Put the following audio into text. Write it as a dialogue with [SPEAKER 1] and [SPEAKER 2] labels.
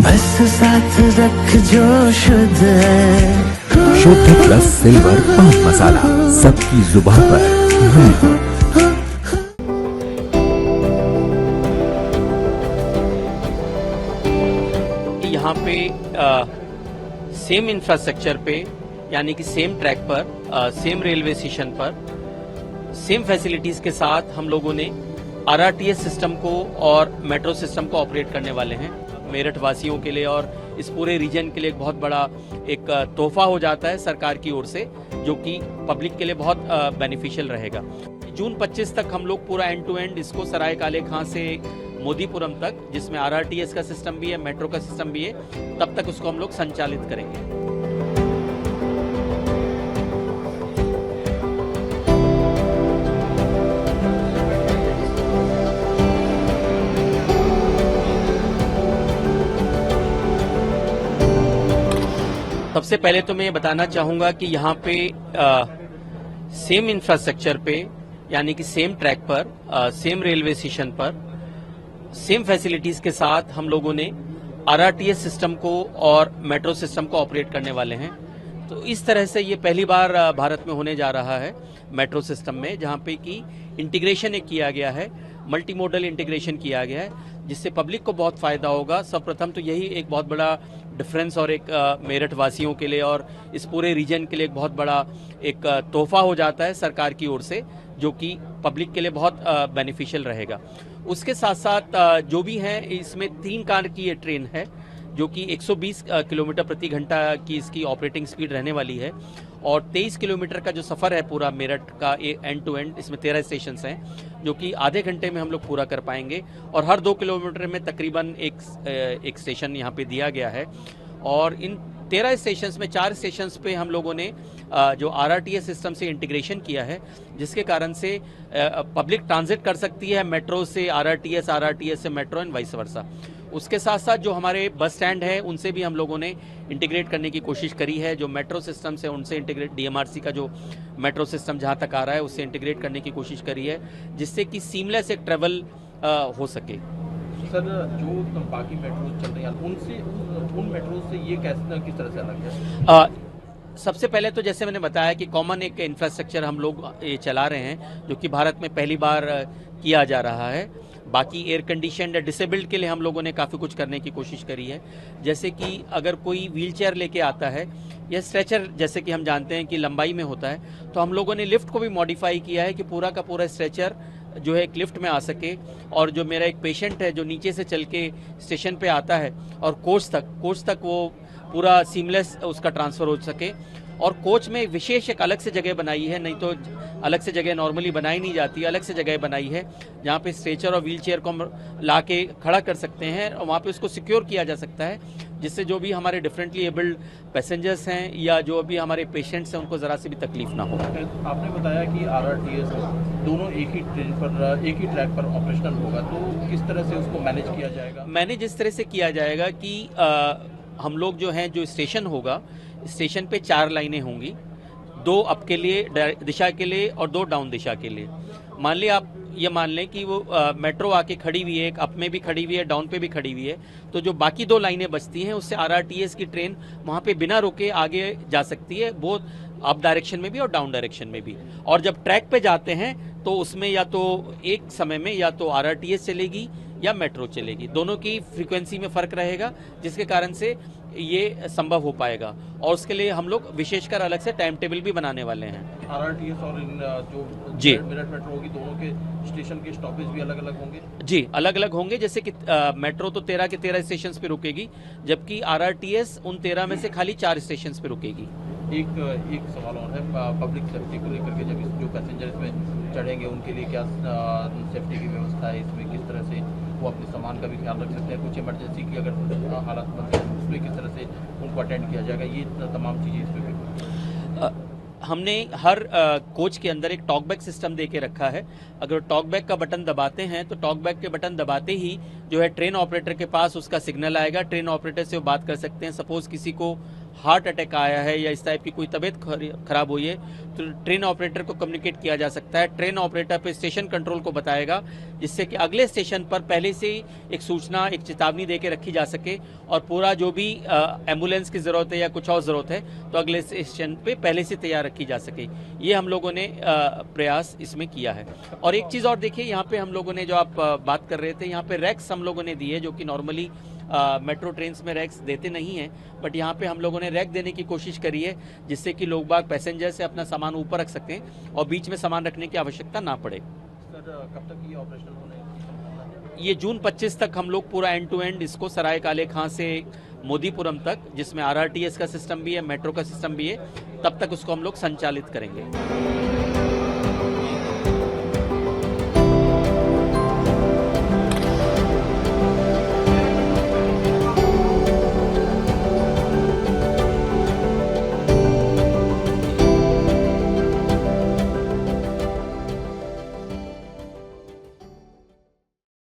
[SPEAKER 1] बस साथ रख जो शुद्ध है।
[SPEAKER 2] शुद्ध प्लस सिल्वर पान मसाला, सबकी जुबान पर महक।
[SPEAKER 3] यहाँ पे सेम इंफ्रास्ट्रक्चर पे, यानी कि सेम ट्रैक पर, सेम रेलवे स्टेशन पर, सेम फैसिलिटीज के साथ हम लोगों ने आरआरटीएस सिस्टम को और मेट्रो सिस्टम को ऑपरेट करने वाले हैं। मेरठ वासियों के लिए और इस पूरे रीजन के लिए एक बहुत बड़ा एक तोहफा हो जाता है सरकार की ओर से, जो कि पब्लिक के लिए बहुत बेनिफिशियल रहेगा। जून 25 तक हम लोग पूरा एंड टू एंड इसको सराय काले खां से मोदीपुरम तक, जिसमें आरआरटीएस का सिस्टम भी है, मेट्रो का सिस्टम भी है, तब तक उसको हम लोग संचालित करेंगे। सबसे पहले तो मैं ये बताना चाहूंगा कि यहाँ पे सेम इंफ्रास्ट्रक्चर पे, यानी कि सेम ट्रैक पर, सेम रेलवे स्टेशन पर, सेम फैसिलिटीज के साथ हम लोगों ने आरआरटीएस सिस्टम को और मेट्रो सिस्टम को ऑपरेट करने वाले हैं। तो इस तरह से ये पहली बार भारत में होने जा रहा है मेट्रो सिस्टम में, जहाँ पे कि इंटीग्रेशन एक किया गया है, मल्टी मोडल इंटीग्रेशन किया गया है, जिससे पब्लिक को बहुत फायदा होगा। सर्वप्रथम तो यही एक बहुत बड़ा डिफरेंस और एक मेरठ वासियों के लिए और इस पूरे रीजन के लिए एक बहुत बड़ा एक तोहफा हो जाता है सरकार की ओर से, जो कि पब्लिक के लिए बहुत बेनिफिशियल रहेगा। उसके साथ साथ जो भी है, इसमें 3 कार की ये ट्रेन है, जो कि 120 किलोमीटर प्रति घंटा की इसकी ऑपरेटिंग स्पीड रहने वाली है, और 23 किलोमीटर का जो सफ़र है पूरा मेरठ का एंड टू एंड, इसमें 13 स्टेशन हैं, जो कि आधे घंटे में हम लोग पूरा कर पाएंगे। और हर 2 किलोमीटर में तकरीबन एक स्टेशन यहाँ पे दिया गया है। और इन 13 स्टेशंस में 4 स्टेशंस पे हम लोगों ने जो आरआरटीएस सिस्टम से इंटीग्रेशन किया है, जिसके कारण से पब्लिक ट्रांजिट कर सकती है मेट्रो से आरआरटीएस, आरआरटीएस से मेट्रो एंड वाइस वर्सा। उसके साथ साथ जो हमारे बस स्टैंड है, उनसे भी हम लोगों ने इंटीग्रेट करने की कोशिश करी है। जो मेट्रो सिस्टम से उनसे इंटीग्रेट, डीएमआरसी का जो मेट्रो सिस्टम जहां तक आ रहा है, उससे इंटीग्रेट करने की कोशिश करी है, जिससे कि सीमलेस एक ट्रेवल हो सके।
[SPEAKER 4] सर, जो बाकी मेट्रो चल रही हैं उन मेट्रो से ये किस तरह से अलग है?
[SPEAKER 3] सबसे पहले तो जैसे मैंने बताया कि कॉमन एक इंफ्रास्ट्रक्चर हम लोग ये चला रहे हैं, जो कि भारत में पहली बार किया जा रहा है। बाकी एयर कंडीशन डिसेबल्ड के लिए हम लोगों ने काफ़ी कुछ करने की कोशिश करी है, जैसे कि अगर कोई व्हीलचेयर लेके आता है या स्ट्रेचर, जैसे कि हम जानते हैं कि लंबाई में होता है, तो हम लोगों ने लिफ्ट को भी मॉडिफाई किया है कि पूरा का पूरा स्ट्रेचर जो है एक लिफ्ट में आ सके। और जो मेरा एक पेशेंट है जो नीचे से चल के स्टेशन पे आता है और कोच तक वो पूरा सीमलेस उसका ट्रांसफ़र हो सके। और कोच में विशेष एक अलग से जगह बनाई है, नहीं तो अलग से जगह नॉर्मली बनाई नहीं जाती, अलग से जगह बनाई है जहाँ पे स्ट्रेचर और व्हीलचेयर को हम ला के खड़ा कर सकते हैं और वहाँ पे उसको सिक्योर किया जा सकता है, जिससे जो भी हमारे डिफरेंटली एबल्ड पैसेंजर्स हैं या जो भी हमारे पेशेंट्स हैं, उनको ज़रा सी भी तकलीफ ना हो।
[SPEAKER 4] आपने बताया कि आरआरटीएस दोनों एक ही ट्रेन पर, एक ही ट्रैक पर ऑपरेशनल होगा, तो किस तरह से उसको मैनेज किया जाएगा?
[SPEAKER 3] मैनेज इस तरह से किया जाएगा कि हम लोग जो हैं, जो स्टेशन होगा, स्टेशन पे 4 लाइनें होंगी, 2 अप के लिए दिशा के लिए और 2 डाउन दिशा के लिए। मान लिया आप ये मान लें कि वो मेट्रो आके खड़ी हुई है, एक अप में भी खड़ी हुई है, डाउन पे भी खड़ी हुई है, तो जो बाकी 2 लाइनें बचती हैं, उससे आरआरटीएस की ट्रेन वहाँ पे बिना रुके आगे जा सकती है, वो अप डायरेक्शन में भी और डाउन डायरेक्शन में भी। और जब ट्रैक पे जाते हैं तो उसमें या तो एक समय में या तो आरआरटीएस चलेगी या मेट्रो चलेगी, दोनों की फ्रीक्वेंसी में फ़र्क रहेगा, जिसके कारण से ये संभव हो पाएगा। और उसके लिए हम लोग विशेषकर अलग से टाइम टेबल भी बनाने वाले हैं।
[SPEAKER 4] आरआरटीएस और इन जो
[SPEAKER 3] जी
[SPEAKER 4] मेरठ मेट्रो होगी, दोनों के स्टेशन के स्टॉपेज भी अलग अलग होंगे?
[SPEAKER 3] जी, अलग अलग होंगे। जैसे कि मेट्रो तो 13 के 13 स्टेशन पे रुकेगी, जबकि आरआरटीएस उन 13 में से खाली 4 स्टेशन पे रुकेगी।
[SPEAKER 4] एक सवाल और है, पब्लिक सेफ्टी को लेकर के, जब जो पैसेंजर इसमें चढ़ेंगे उनके लिए क्या सेफ्टी की व्यवस्था है इसमें? किस तरह से वो अपने सामान का भी ख्याल रख सकते हैं? कुछ इमरजेंसी की अगर हालात बनते हैं उसमें किस तरह से उनको अटेंड किया जाएगा? ये तमाम चीज़ें इसमें
[SPEAKER 3] हमने हर कोच के अंदर एक टॉकबैक सिस्टम दे के रखा है। अगर टॉकबैक का बटन दबाते हैं तो टॉकबैक के बटन दबाते ही जो है ट्रेन ऑपरेटर के पास उसका सिग्नल आएगा, ट्रेन ऑपरेटर से वो बात कर सकते हैं। सपोज किसी को हार्ट अटैक आया है या इस टाइप की कोई तबीयत खराब हुई है तो ट्रेन ऑपरेटर को कम्युनिकेट किया जा सकता है। ट्रेन ऑपरेटर पे स्टेशन कंट्रोल को बताएगा, जिससे कि अगले स्टेशन पर पहले से ही एक सूचना, एक चेतावनी दे के रखी जा सके और पूरा जो भी एम्बुलेंस की ज़रूरत है या कुछ और ज़रूरत है तो अगले स्टेशन पे पहले से तैयार रखी जा सके। ये हम लोगों ने प्रयास इसमें किया है। और एक चीज़ और देखिए, यहाँ पे हम लोगों ने जो आप बात कर रहे थे, यहाँ पे रैक्स हम लोगों ने दिए, जो कि नॉर्मली मेट्रो ट्रेन्स में रैक्स देते नहीं हैं, बट यहाँ पे हम लोगों ने रैक देने की कोशिश करी है, जिससे कि लोग बाग पैसेंजर से अपना सामान ऊपर रख सकते हैं और बीच में सामान रखने की आवश्यकता ना पड़े।
[SPEAKER 4] सर कब तक ये ऑपरेशनल होने की संभावना है?
[SPEAKER 3] ये जून 25 तक हम लोग पूरा एंड टू एंड इसको सराय काले खां से मोदीपुरम तक, जिसमें RRTS का सिस्टम भी है, मेट्रो का सिस्टम भी है, तब तक उसको हम लोग संचालित करेंगे।